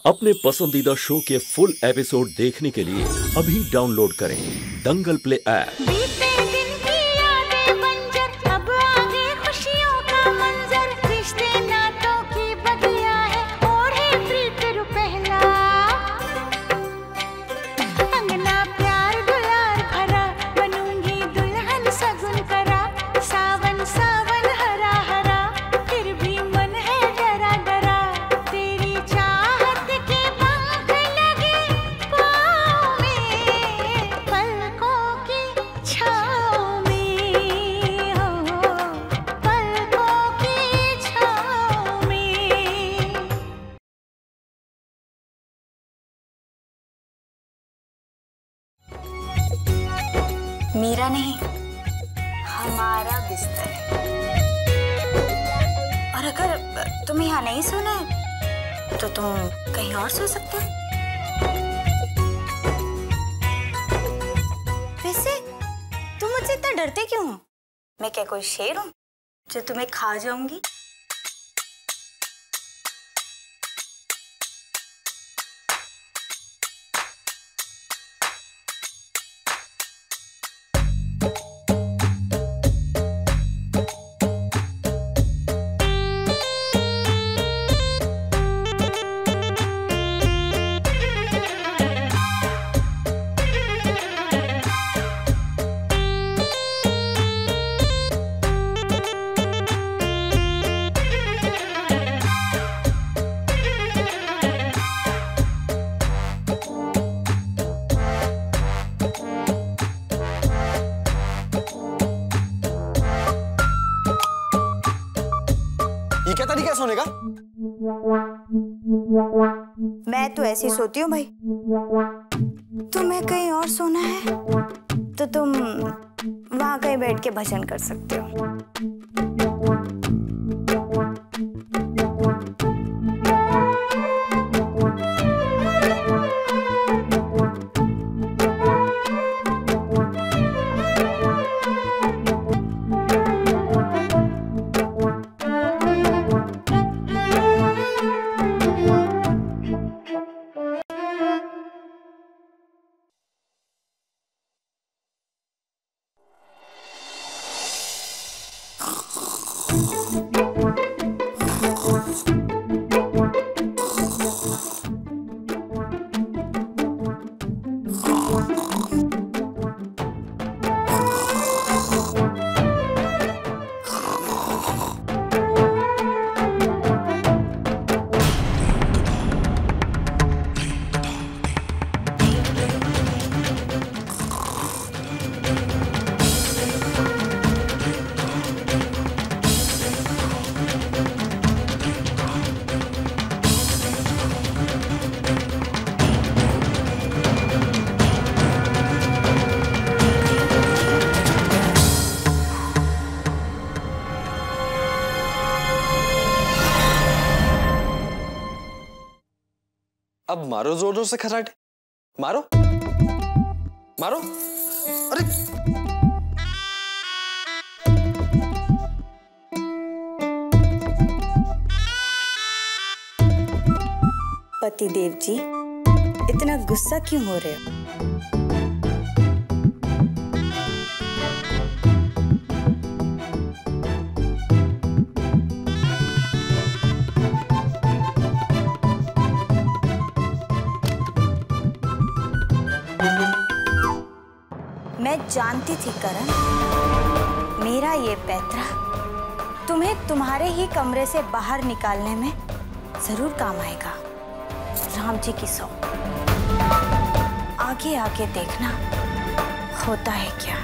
अपने पसंदीदा शो के फुल एपिसोड देखने के लिए अभी डाउनलोड करें दंगल प्ले ऐप। मेरा नहीं, हमारा बिस्तर है। और अगर तुम्हें यहाँ नहीं सोना है तो तुम कहीं और सो सकते हो। वैसे तुम मुझसे इतना डरते क्यों हो? मैं क्या कोई शेर हूँ जो तुम्हें खा जाऊंगी? ये क्या तरीका है सोने का? मैं तो ऐसी सोती हूँ भाई। तुम्हें कहीं और सोना है तो तुम वहां कहीं बैठ के भजन कर सकते हो। अब मारो जोर जोर से खर्राटे, मारो मारो। अरे पतिदेव जी, इतना गुस्सा क्यों हो रहे हो? मैं जानती थी करण, मेरा ये पैतरा तुम्हें तुम्हारे ही कमरे से बाहर निकालने में जरूर काम आएगा। राम जी की सौ, आगे आगे देखना होता है क्या।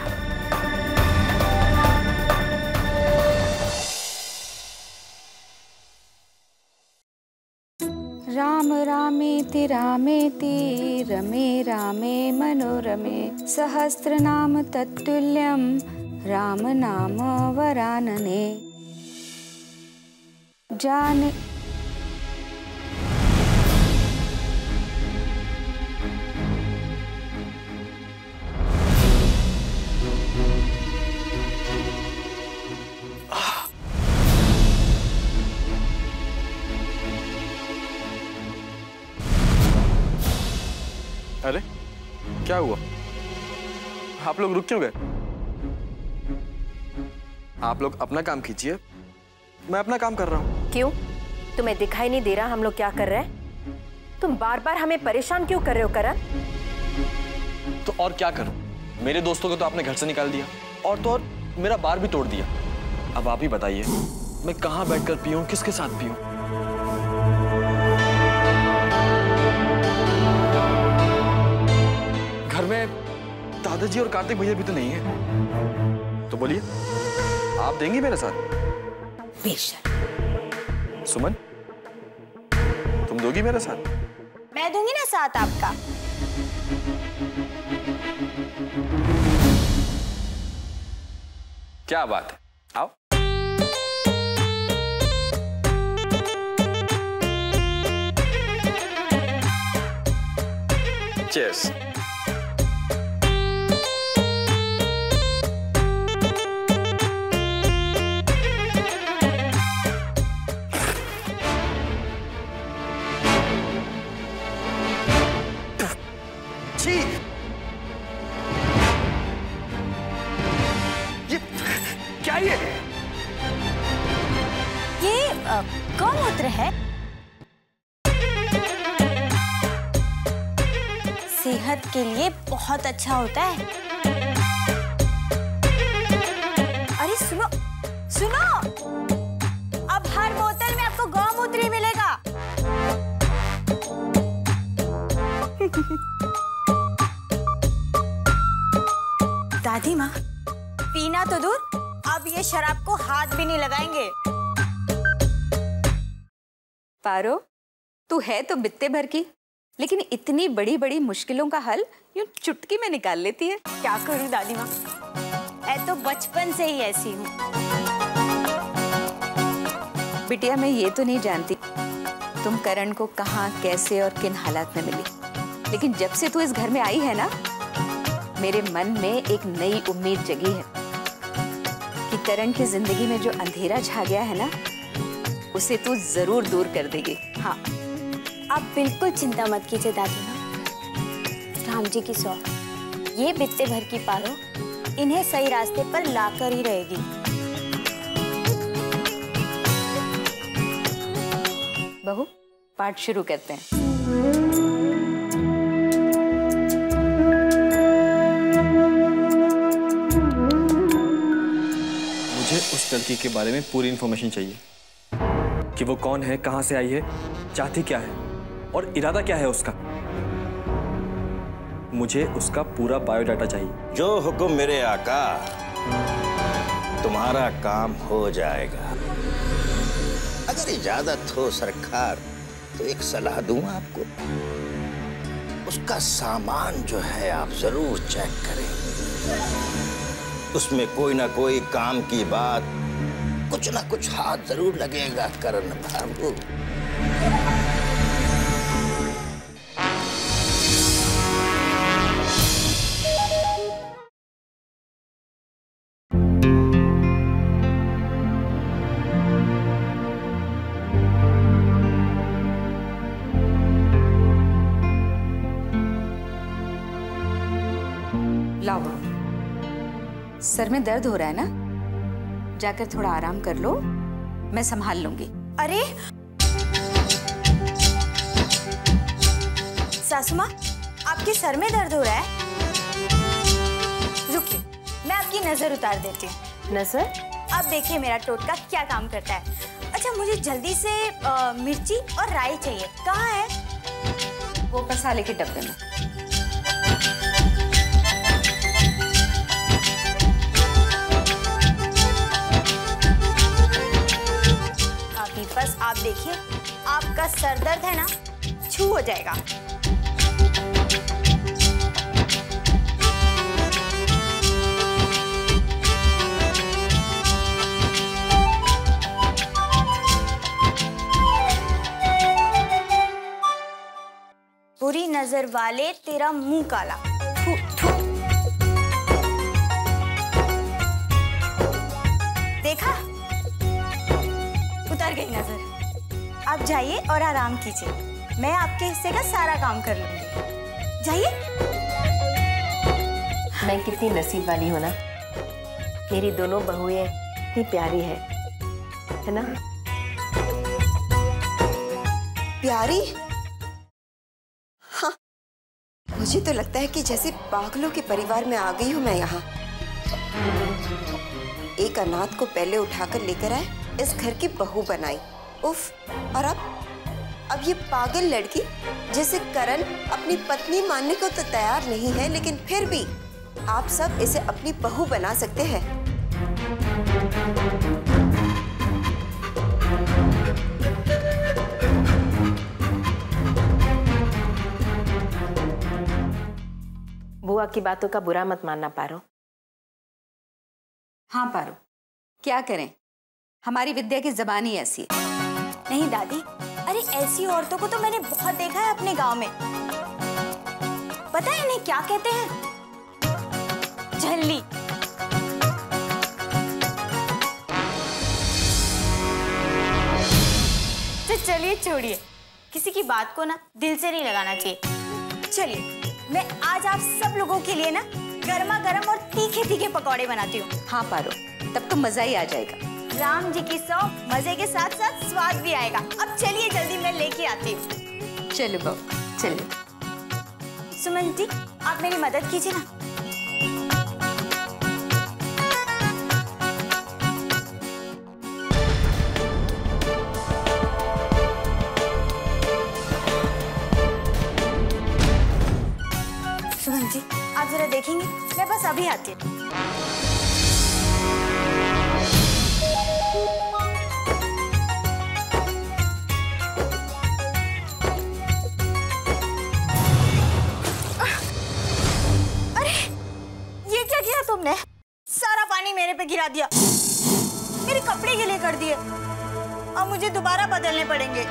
राम रामेति रामेति रमे रामे मनोरमे सहस्रनाम तत्तुल्यं राम नाम वरानने। जाने अरे क्या हुआ? आप लोग रुक क्यों गए? आप लोग अपना काम कीजिए, मैं अपना काम कर रहा हूँ। क्यों? तुम्हें दिखाई नहीं दे रहा हम लोग क्या कर रहे हैं? तुम बार बार हमें परेशान क्यों कर रहे हो करण? तो और क्या करूं? मेरे दोस्तों को तो आपने घर से निकाल दिया, और तो और मेरा बार भी तोड़ दिया। अब आप ही बताइए, मैं कहाँ बैठकर पीऊं, किसके साथ पीऊं? घर में दादाजी और कार्तिक भैया भी तो नहीं है, तो बोलिए आप देंगी मेरे साथ? बेशक। सुमन, तुम दोगी मेरे साथ? मैं दूंगी ना साथ आपका। क्या बात है, आओ। Cheers. ये क्या ये गौमूत्र है। सेहत के लिए बहुत अच्छा होता है। अरे सुनो सुनो, अब हर बोतल में आपको गौमूत्र ही मिलेगा। दादी माँ, पीना तो दूर, अब ये शराब को हाथ भी नहीं लगाएंगे। पारो, तू है तो बित्ते भर की, लेकिन इतनी बड़ी बड़ी मुश्किलों का हल यूं चुटकी में निकाल लेती है। क्या करूं दादी माँ, मैं तो बचपन से ही ऐसी हूँ। बिटिया, मैं ये तो नहीं जानती तुम करण को कहाँ, कैसे और किन हालात में मिली, लेकिन जब से तू इस घर में आई है ना, मेरे मन में एक नई उम्मीद जगी है कि करण की जिंदगी में जो अंधेरा छा गया है ना, उसे तू जरूर दूर कर देगी। हाँ, आप बिल्कुल चिंता मत कीजिए दादी माँ। राम जी की सौं, ये बित्ते भर की पारो इन्हें सही रास्ते पर लाकर ही रहेगी। बहू, पाठ शुरू करते हैं। मुझे उस लड़की के बारे में पूरी इंफॉर्मेशन चाहिए कि वो कौन है, कहां से आई है, चाहती क्या है और इरादा क्या है उसका। मुझे उसका पूरा बायोडाटा चाहिए। जो हुक्म मेरे आका, तुम्हारा काम हो जाएगा। अगर इजाजत हो सरकार तो एक सलाह दूं आपको। उसका सामान जो है आप जरूर चेक करें, उसमें कोई ना कोई काम की बात, कुछ ना कुछ हाथ जरूर लगेगा करण बाबू। लाओ, सर में दर्द हो रहा है ना, जाकर थोड़ा आराम कर लो, मैं संभाल लूंगी। अरे सासू माँ, आपके सर में दर्द हो रहा है? रुकिए, मैं आपकी नजर उतार देती हूँ। नजर? अब देखिए मेरा टोटका क्या काम करता है। अच्छा, मुझे जल्दी से मिर्ची और राई चाहिए। कहाँ है? वो मसाले के डब्बे में। बस आप देखिए, आपका सर दर्द है ना, छू हो जाएगा। बुरी नजर वाले तेरा मुंह काला। थू, थू। देखा, उतर गई नजर। अब जाइए और आराम कीजिए, मैं आपके हिस्से का सारा काम कर लूंगी। जाइए। मैं कितनी नसीब वाली हूँ ना, मेरी दोनों बहुएं इतनी प्यारी है ना? प्यारी? हाँ, मुझे तो लगता है कि जैसे पागलों के परिवार में आ गई हूँ मैं यहाँ। एक अनाथ को पहले उठाकर लेकर आए, इस घर की बहू बनाई। उफ, और अब ये पागल लड़की जिसे करण अपनी पत्नी मानने को तो तैयार नहीं है, लेकिन फिर भी आप सब इसे अपनी बहू बना सकते हैं। बुआ की बातों का बुरा मत मानना पारो। हाँ पारो, क्या करें, हमारी विद्या की जबान ही ऐसी है। नहीं दादी, अरे ऐसी औरतों को तो मैंने बहुत देखा है अपने गांव में। पता है इन्हें क्या कहते हैं? झल्ली। तो चलिए छोड़िए, किसी की बात को ना दिल से नहीं लगाना चाहिए। चलिए, मैं आज आप सब लोगों के लिए ना गर्मा गर्म और तीखे तीखे पकौड़े बनाती हूँ। हाँ पारो, तब तो मजा ही आ जाएगा। राम जी की सौ मजे के साथ साथ स्वाद भी आएगा। अब चलिए जल्दी, मैं लेके आती हूँ। चलो बहू, चलो। सुमन जी, आप मेरी मदद कीजिए ना। सुमन जी, आप जरा देखेंगे, मैं बस अभी आती हूँ। तुमने सारा पानी मेरे पे गिरा दिया, मेरे कपड़े गीले कर दिए। अब मुझे दोबारा बदलने पड़ेंगे।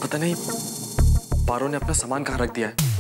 पता नहीं पारो ने अपना सामान कहाँ रख दिया है।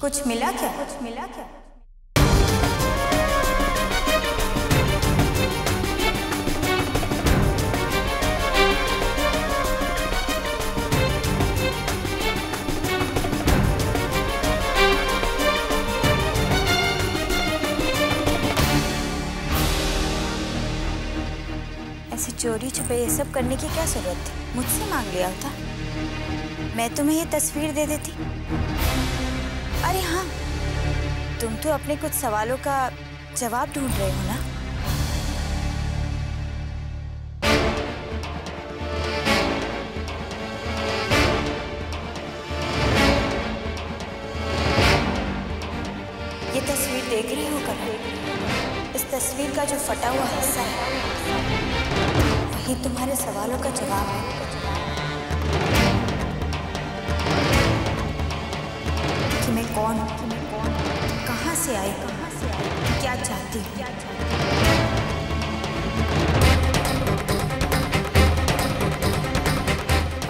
कुछ मिला क्या? कुछ मिला क्या? ऐसे चोरी छुपे ये सब करने की क्या जरूरत थी? मुझसे मांग लिया होता, मैं तुम्हें ये तस्वीर दे देती। अरे हाँ, तुम तो अपने कुछ सवालों का जवाब ढूंढ रहे हो ना? ये तस्वीर देख रहे हो करण? इस तस्वीर का जो फटा हुआ हिस्सा है वही तुम्हारे सवालों का जवाब है। कि मैं कौन, कहाँ से आई, क्या चाहती हूँ।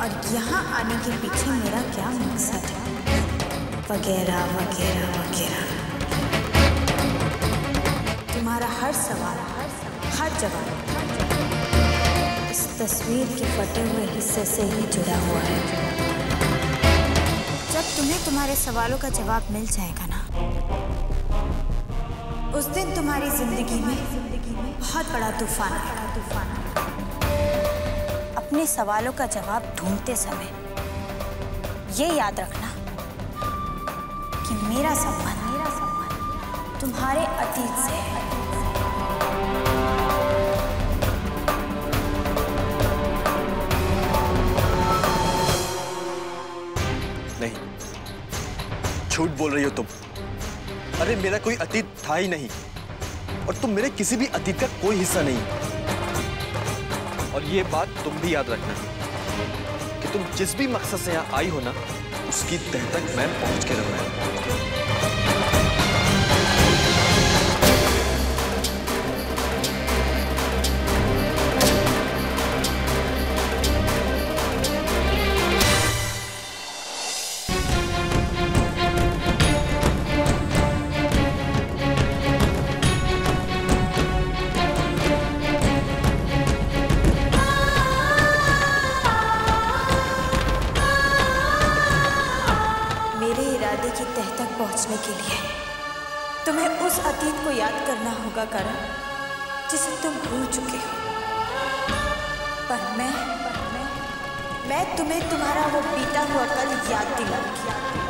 और यहाँ आने के पीछे मेरा क्या मकसद है, वगैरह वगैरह वगैरह। तुम्हारा हर सवाल, हर जवाब इस तस्वीर के फटे हुए हिस्से से ही जुड़ा हुआ है। जब तुम्हें तुम्हारे सवालों का जवाब मिल जाएगा ना, उस दिन तुम्हारी जिंदगी में बहुत बड़ा तूफान आएगा। अपने सवालों का जवाब ढूंढते समय ये याद रखना कि मेरा सम्मान तुम्हारे अतीत से है। नहीं, झूठ बोल रही हो तुम। अरे मेरा कोई अतीत था ही नहीं, और तुम मेरे किसी भी अतीत का कोई हिस्सा नहीं। और ये बात तुम भी याद रखना कि तुम जिस भी मकसद से यहाँ आई हो ना, उसकी तह तक मैं पहुंच के रहूंगा। की तह तक पहुंचने के लिए तुम्हें उस अतीत को याद करना होगा करण, जिसे तुम भूल चुके हो। पर मैं तुम्हें तुम्हारा वो बीता हुआ कल याद दिलाऊंगी।